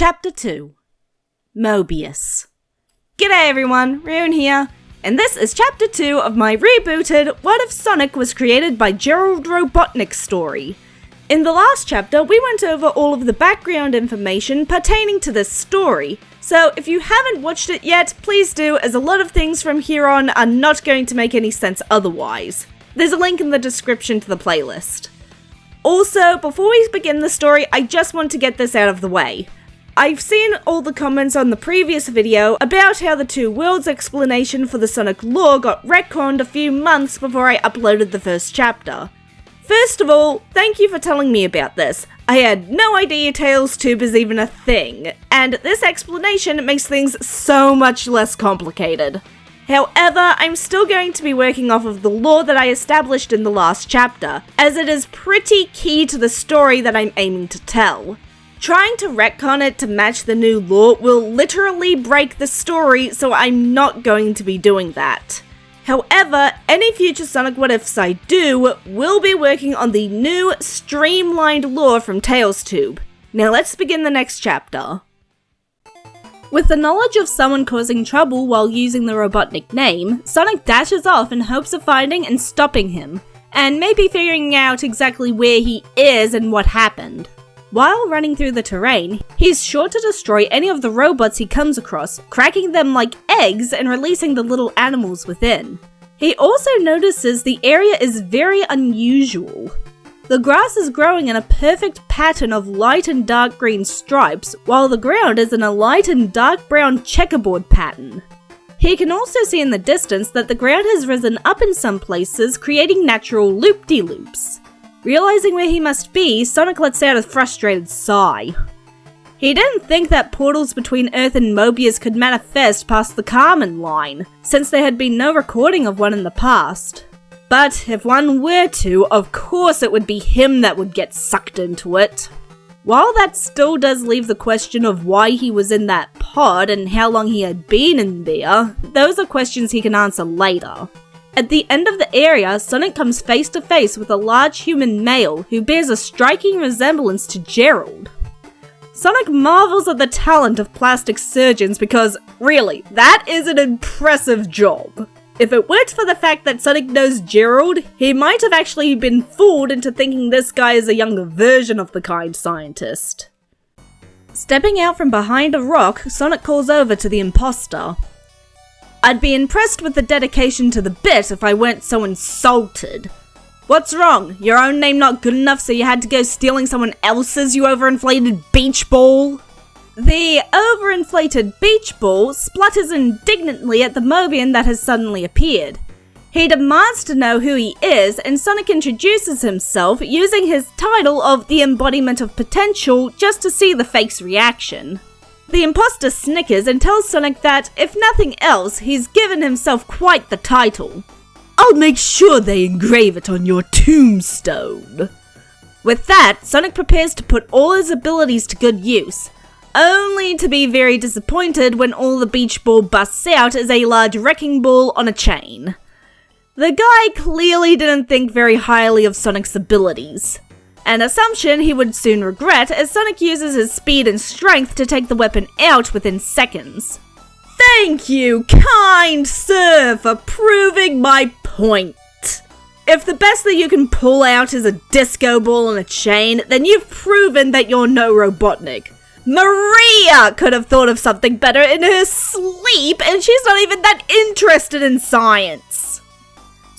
Chapter 2 Mobius. G'day everyone, Rune here, and this is Chapter 2 of my rebooted What If Sonic Was Created by Gerald Robotnic story. In the last chapter, we went over all of the background information pertaining to this story, so if you haven't watched it yet, please do, as a lot of things from here on are not going to make any sense otherwise. There's a link in the description to the playlist. Also, before we begin the story, I just want to get this out of the way. I've seen all the comments on the previous video about how the Two Worlds explanation for the Sonic lore got retconned a few months before I uploaded the first chapter. First of all, thank you for telling me about this. I had no idea Tails Tube is even a thing, and this explanation makes things so much less complicated. However, I'm still going to be working off of the lore that I established in the last chapter, as it is pretty key to the story that I'm aiming to tell. Trying to retcon it to match the new lore will literally break the story, so I'm not going to be doing that. However, any future Sonic What Ifs I do will be working on the new, streamlined lore from Tails Tube. Now let's begin the next chapter. With the knowledge of someone causing trouble while using the Robotnic name, Sonic dashes off in hopes of finding and stopping him, and maybe figuring out exactly where he is and what happened. While running through the terrain, he's sure to destroy any of the robots he comes across, cracking them like eggs and releasing the little animals within. He also notices the area is very unusual. The grass is growing in a perfect pattern of light and dark green stripes, while the ground is in a light and dark brown checkerboard pattern. He can also see in the distance that the ground has risen up in some places, creating natural loop-de-loops. Realizing where he must be, Sonic lets out a frustrated sigh. He didn't think that portals between Earth and Mobius could manifest past the Carmen line, since there had been no recording of one in the past. But if one were to, of course it would be him that would get sucked into it. While that still does leave the question of why he was in that pod and how long he had been in there, those are questions he can answer later. At the end of the area, Sonic comes face to face with a large human male who bears a striking resemblance to Gerald. Sonic marvels at the talent of plastic surgeons because, really, that is an impressive job. If it weren't for the fact that Sonic knows Gerald, he might have actually been fooled into thinking this guy is a younger version of the kind scientist. Stepping out from behind a rock, Sonic calls over to the imposter. I'd be impressed with the dedication to the bit if I weren't so insulted. What's wrong? Your own name not good enough so you had to go stealing someone else's, you overinflated beach ball? The overinflated beach ball splutters indignantly at the Mobian that has suddenly appeared. He demands to know who he is, and Sonic introduces himself using his title of the embodiment of potential just to see the fake's reaction. The imposter snickers and tells Sonic that, if nothing else, he's given himself quite the title. I'll make sure they engrave it on your tombstone. With that, Sonic prepares to put all his abilities to good use, only to be very disappointed when all the beach ball busts out as a large wrecking ball on a chain. The guy clearly didn't think very highly of Sonic's abilities. An assumption he would soon regret as Sonic uses his speed and strength to take the weapon out within seconds. Thank you, kind sir, for proving my point. If the best that you can pull out is a disco ball on a chain, then you've proven that you're no Robotnik. Maria could have thought of something better in her sleep, and she's not even that interested in science.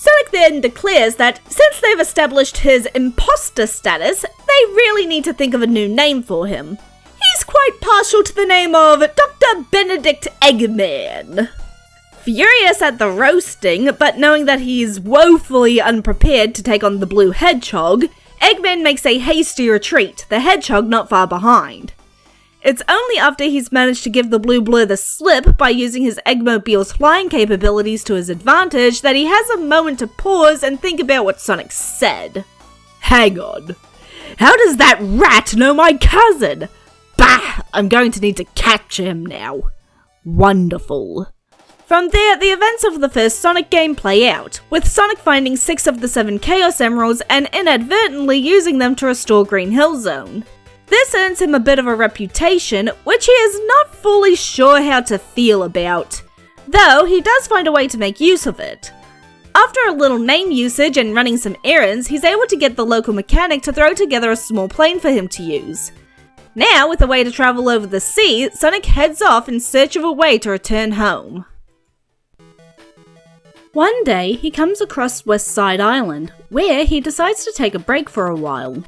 Sonic then declares that since they've established his imposter status, they really need to think of a new name for him. He's quite partial to the name of Dr. Benedict Eggman. Furious at the roasting, but knowing that he's woefully unprepared to take on the blue hedgehog, Eggman makes a hasty retreat, the hedgehog not far behind. It's only after he's managed to give the blue blur the slip by using his Eggmobile's flying capabilities to his advantage that he has a moment to pause and think about what Sonic said. Hang on. How does that rat know my cousin? Bah! I'm going to need to capture him now. Wonderful. From there, the events of the first Sonic game play out, with Sonic finding 6 of the 7 Chaos Emeralds and inadvertently using them to restore Green Hill Zone. This earns him a bit of a reputation, which he is not fully sure how to feel about, though he does find a way to make use of it. After a little name usage and running some errands, he's able to get the local mechanic to throw together a small plane for him to use. Now, with a way to travel over the sea, Sonic heads off in search of a way to return home. One day, he comes across West Side Island, where he decides to take a break for a while.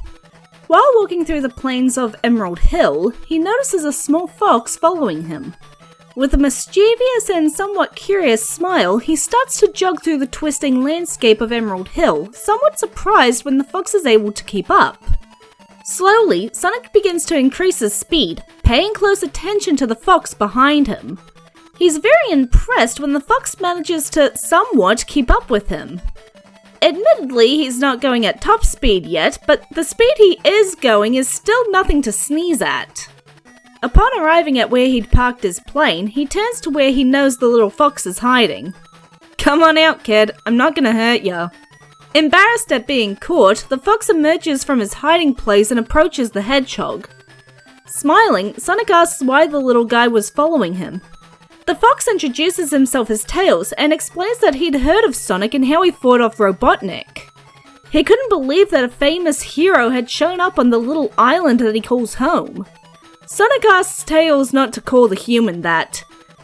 While walking through the plains of Emerald Hill, he notices a small fox following him. With a mischievous and somewhat curious smile, he starts to jog through the twisting landscape of Emerald Hill, somewhat surprised when the fox is able to keep up. Slowly, Sonic begins to increase his speed, paying close attention to the fox behind him. He's very impressed when the fox manages to somewhat keep up with him. Admittedly, he's not going at top speed yet, but the speed he is going is still nothing to sneeze at. Upon arriving at where he'd parked his plane, he turns to where he knows the little fox is hiding. "Come on out, kid, I'm not gonna hurt ya." Embarrassed at being caught, the fox emerges from his hiding place and approaches the hedgehog. Smiling, Sonic asks why the little guy was following him. The fox introduces himself as Tails and explains that he'd heard of Sonic and how he fought off Robotnic. He couldn't believe that a famous hero had shown up on the little island that he calls home. Sonic asks Tails not to call the human that.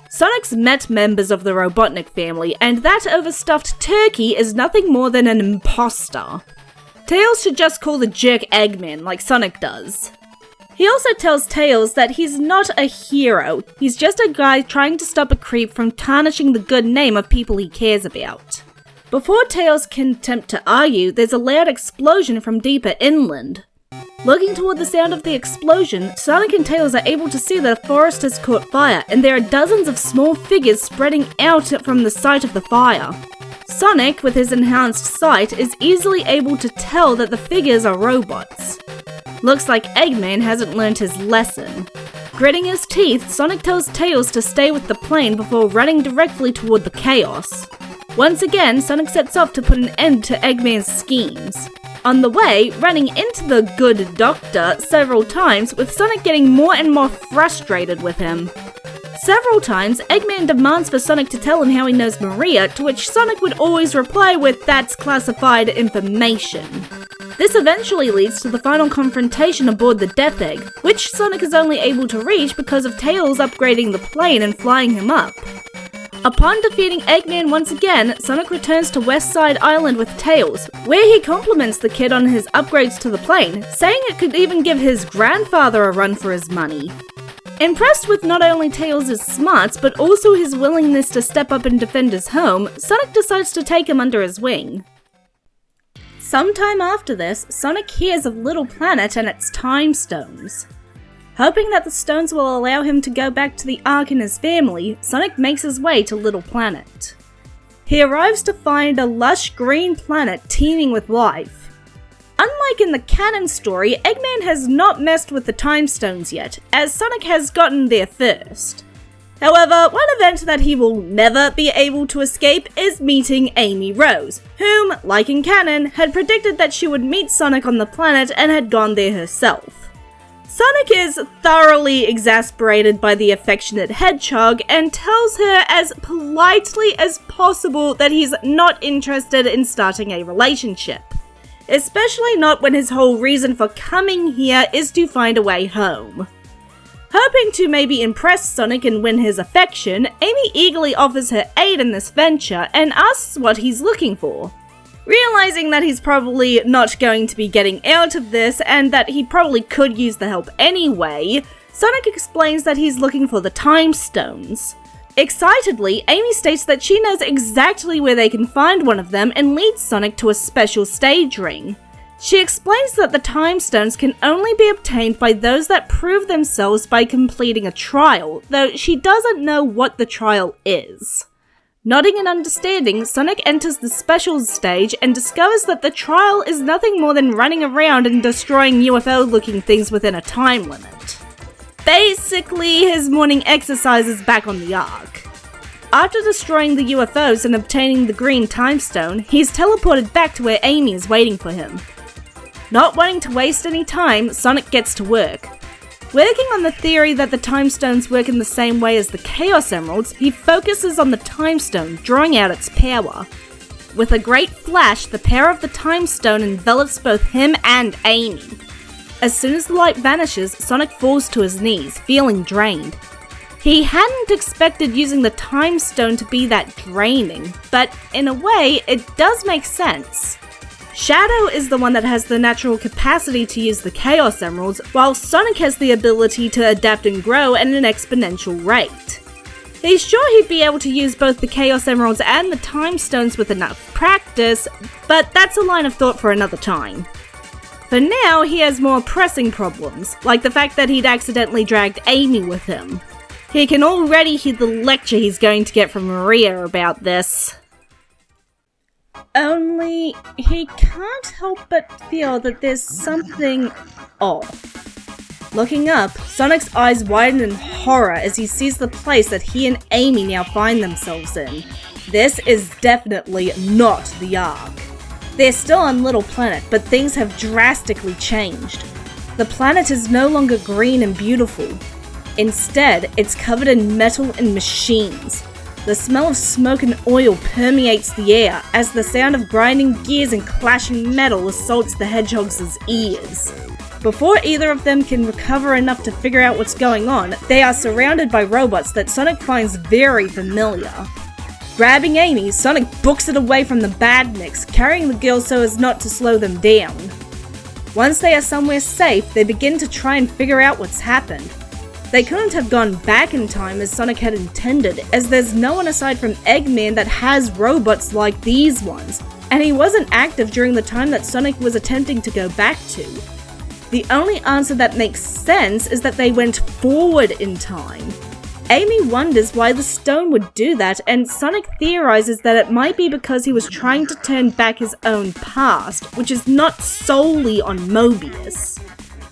Sonic's met members of the Robotnic family, and that overstuffed turkey is nothing more than an imposter. Tails should just call the jerk Eggman like Sonic does. He also tells Tails that he's not a hero, he's just a guy trying to stop a creep from tarnishing the good name of people he cares about. Before Tails can attempt to argue, there's a loud explosion from deeper inland. Looking toward the sound of the explosion, Sonic and Tails are able to see that a forest has caught fire, and there are dozens of small figures spreading out from the site of the fire. Sonic, with his enhanced sight, is easily able to tell that the figures are robots. Looks like Eggman hasn't learned his lesson. Gritting his teeth, Sonic tells Tails to stay with the plane before running directly toward the chaos. Once again, Sonic sets off to put an end to Eggman's schemes. On the way, running into the good doctor several times, with Sonic getting more and more frustrated with him. Several times, Eggman demands for Sonic to tell him how he knows Maria, to which Sonic would always reply with, "That's classified information." This eventually leads to the final confrontation aboard the Death Egg, which Sonic is only able to reach because of Tails upgrading the plane and flying him up. Upon defeating Eggman once again, Sonic returns to West Side Island with Tails, where he compliments the kid on his upgrades to the plane, saying it could even give his grandfather a run for his money. Impressed with not only Tails' smarts, but also his willingness to step up and defend his home, Sonic decides to take him under his wing. Sometime after this, Sonic hears of Little Planet and its time stones. Hoping that the stones will allow him to go back to the Ark and his family, Sonic makes his way to Little Planet. He arrives to find a lush green planet teeming with life. Unlike in the canon story, Eggman has not messed with the time stones yet, as Sonic has gotten there first. However, one event that he will never be able to escape is meeting Amy Rose, whom, like in canon, had predicted that she would meet Sonic on the planet and had gone there herself. Sonic is thoroughly exasperated by the affectionate hedgehog and tells her as politely as possible that he's not interested in starting a relationship. Especially not when his whole reason for coming here is to find a way home. Hoping to maybe impress Sonic and win his affection, Amy eagerly offers her aid in this venture and asks what he's looking for. Realizing that he's probably not going to be getting out of this and that he probably could use the help anyway, Sonic explains that he's looking for the Time Stones. Excitedly, Amy states that she knows exactly where they can find one of them and leads Sonic to a special stage ring. She explains that the Time Stones can only be obtained by those that prove themselves by completing a trial, though she doesn't know what the trial is. Nodding in understanding, Sonic enters the specials stage and discovers that the trial is nothing more than running around and destroying UFO-looking things within a time limit. Basically, his morning exercises back on the Ark. After destroying the UFOs and obtaining the green time stone, he's teleported back to where Amy is waiting for him. Not wanting to waste any time, Sonic gets to work. Working on the theory that the Time Stones work in the same way as the Chaos Emeralds, he focuses on the Time Stone, drawing out its power. With a great flash, the power of the Time Stone envelops both him and Amy. As soon as the light vanishes, Sonic falls to his knees, feeling drained. He hadn't expected using the Time Stone to be that draining, but in a way, it does make sense. Shadow is the one that has the natural capacity to use the Chaos Emeralds, while Sonic has the ability to adapt and grow at an exponential rate. He's sure he'd be able to use both the Chaos Emeralds and the Time Stones with enough practice, but that's a line of thought for another time. For now, he has more pressing problems, like the fact that he'd accidentally dragged Amy with him. He can already hear the lecture he's going to get from Maria about this. Only, he can't help but feel that there's something off. Looking up, Sonic's eyes widen in horror as he sees the place that he and Amy now find themselves in. This is definitely not the Ark. They're still on Little Planet, but things have drastically changed. The planet is no longer green and beautiful. Instead, it's covered in metal and machines. The smell of smoke and oil permeates the air as the sound of grinding gears and clashing metal assaults the hedgehogs' ears. Before either of them can recover enough to figure out what's going on, they are surrounded by robots that Sonic finds very familiar. Grabbing Amy, Sonic books it away from the badniks, carrying the girl so as not to slow them down. Once they are somewhere safe, they begin to try and figure out what's happened. They couldn't have gone back in time as Sonic had intended, as there's no one aside from Eggman that has robots like these ones, and he wasn't active during the time that Sonic was attempting to go back to. The only answer that makes sense is that they went forward in time. Amy wonders why the stone would do that, and Sonic theorizes that it might be because he was trying to turn back his own past, which is not solely on Mobius.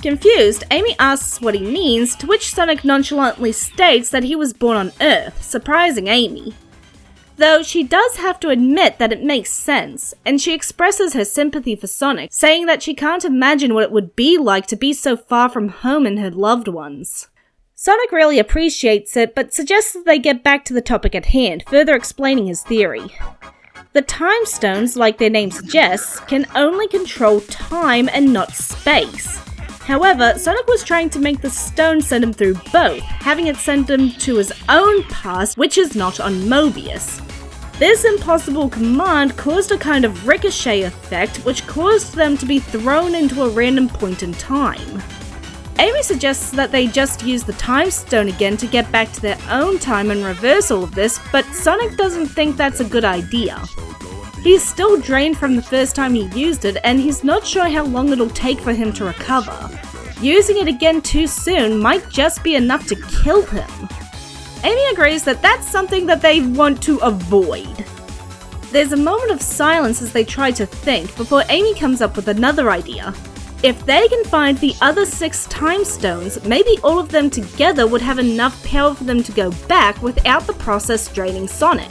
Confused, Amy asks what he means, to which Sonic nonchalantly states that he was born on Earth, surprising Amy. Though she does have to admit that it makes sense, and she expresses her sympathy for Sonic, saying that she can't imagine what it would be like to be so far from home and her loved ones. Sonic really appreciates it, but suggests that they get back to the topic at hand, further explaining his theory. The Time Stones, like their name suggests, can only control time and not space. However, Sonic was trying to make the stone send him through both, having it send him to his own past, which is not on Mobius. This impossible command caused a kind of ricochet effect, which caused them to be thrown into a random point in time. Amy suggests that they just use the Time Stone again to get back to their own time and reverse all of this, but Sonic doesn't think that's a good idea. He's still drained from the first time he used it, and he's not sure how long it'll take for him to recover. Using it again too soon might just be enough to kill him. Amy agrees that that's something that they want to avoid. There's a moment of silence as they try to think, before Amy comes up with another idea. If they can find the other 6 Time Stones, maybe all of them together would have enough power for them to go back without the process draining Sonic.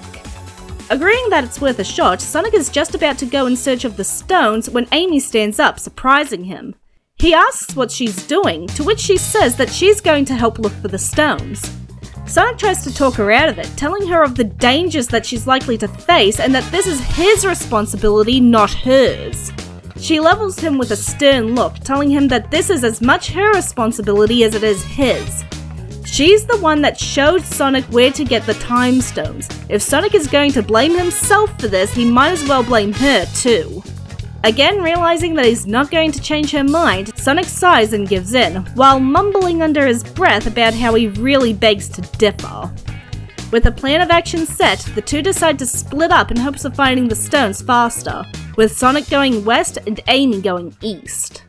Agreeing that it's worth a shot, Sonic is just about to go in search of the stones when Amy stands up, surprising him. He asks what she's doing, to which she says that she's going to help look for the stones. Sonic tries to talk her out of it, telling her of the dangers that she's likely to face and that this is his responsibility, not hers. She levels him with a stern look, telling him that this is as much her responsibility as it is his. She's the one that showed Sonic where to get the Time Stones. If Sonic is going to blame himself for this, he might as well blame her too. Again, realizing that he's not going to change her mind, Sonic sighs and gives in, while mumbling under his breath about how he really begs to differ. With a plan of action set, the two decide to split up in hopes of finding the stones faster, with Sonic going west and Amy going east.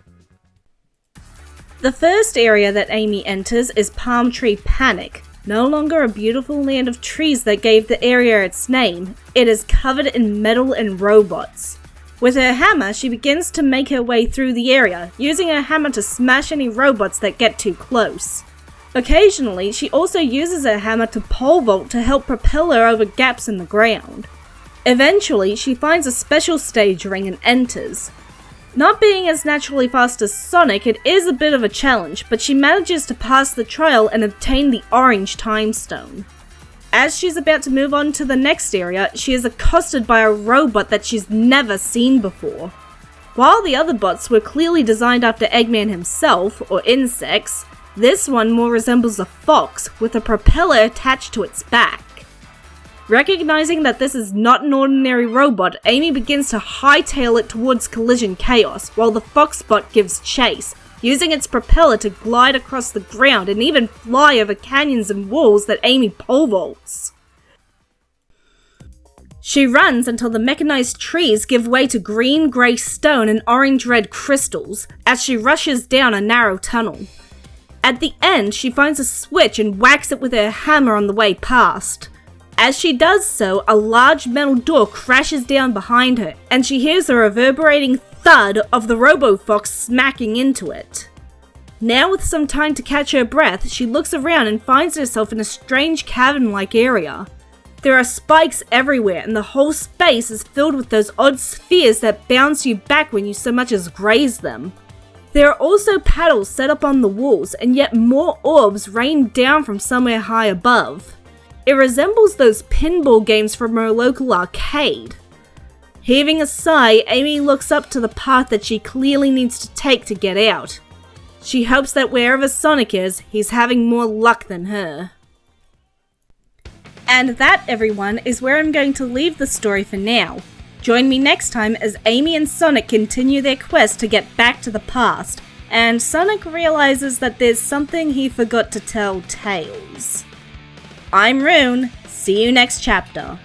The first area that Amy enters is Palm Tree Panic. No longer a beautiful land of trees that gave the area its name, it is covered in metal and robots. With her hammer, she begins to make her way through the area, using her hammer to smash any robots that get too close. Occasionally, she also uses her hammer to pole vault to help propel her over gaps in the ground. Eventually, she finds a special stage ring and enters. Not being as naturally fast as Sonic, it is a bit of a challenge, but she manages to pass the trial and obtain the orange time stone. As she's about to move on to the next area, she is accosted by a robot that she's never seen before. While the other bots were clearly designed after Eggman himself, or insects, this one more resembles a fox with a propeller attached to its back. Recognizing that this is not an ordinary robot, Amy begins to hightail it towards collision chaos, while the Foxbot gives chase, using its propeller to glide across the ground and even fly over canyons and walls that Amy pole vaults. She runs until the mechanized trees give way to green-grey stone and orange-red crystals as she rushes down a narrow tunnel. At the end, she finds a switch and whacks it with her hammer on the way past. As she does so, a large metal door crashes down behind her, and she hears the reverberating thud of the Robo-Fox smacking into it. Now with some time to catch her breath, she looks around and finds herself in a strange cavern-like area. There are spikes everywhere, and the whole space is filled with those odd spheres that bounce you back when you so much as graze them. There are also paddles set up on the walls, and yet more orbs rain down from somewhere high above. It resembles those pinball games from her local arcade. Heaving a sigh, Amy looks up to the path that she clearly needs to take to get out. She hopes that wherever Sonic is, he's having more luck than her. And that, everyone, is where I'm going to leave the story for now. Join me next time as Amy and Sonic continue their quest to get back to the past, and Sonic realizes that there's something he forgot to tell Tails. I'm Rune, see you next chapter.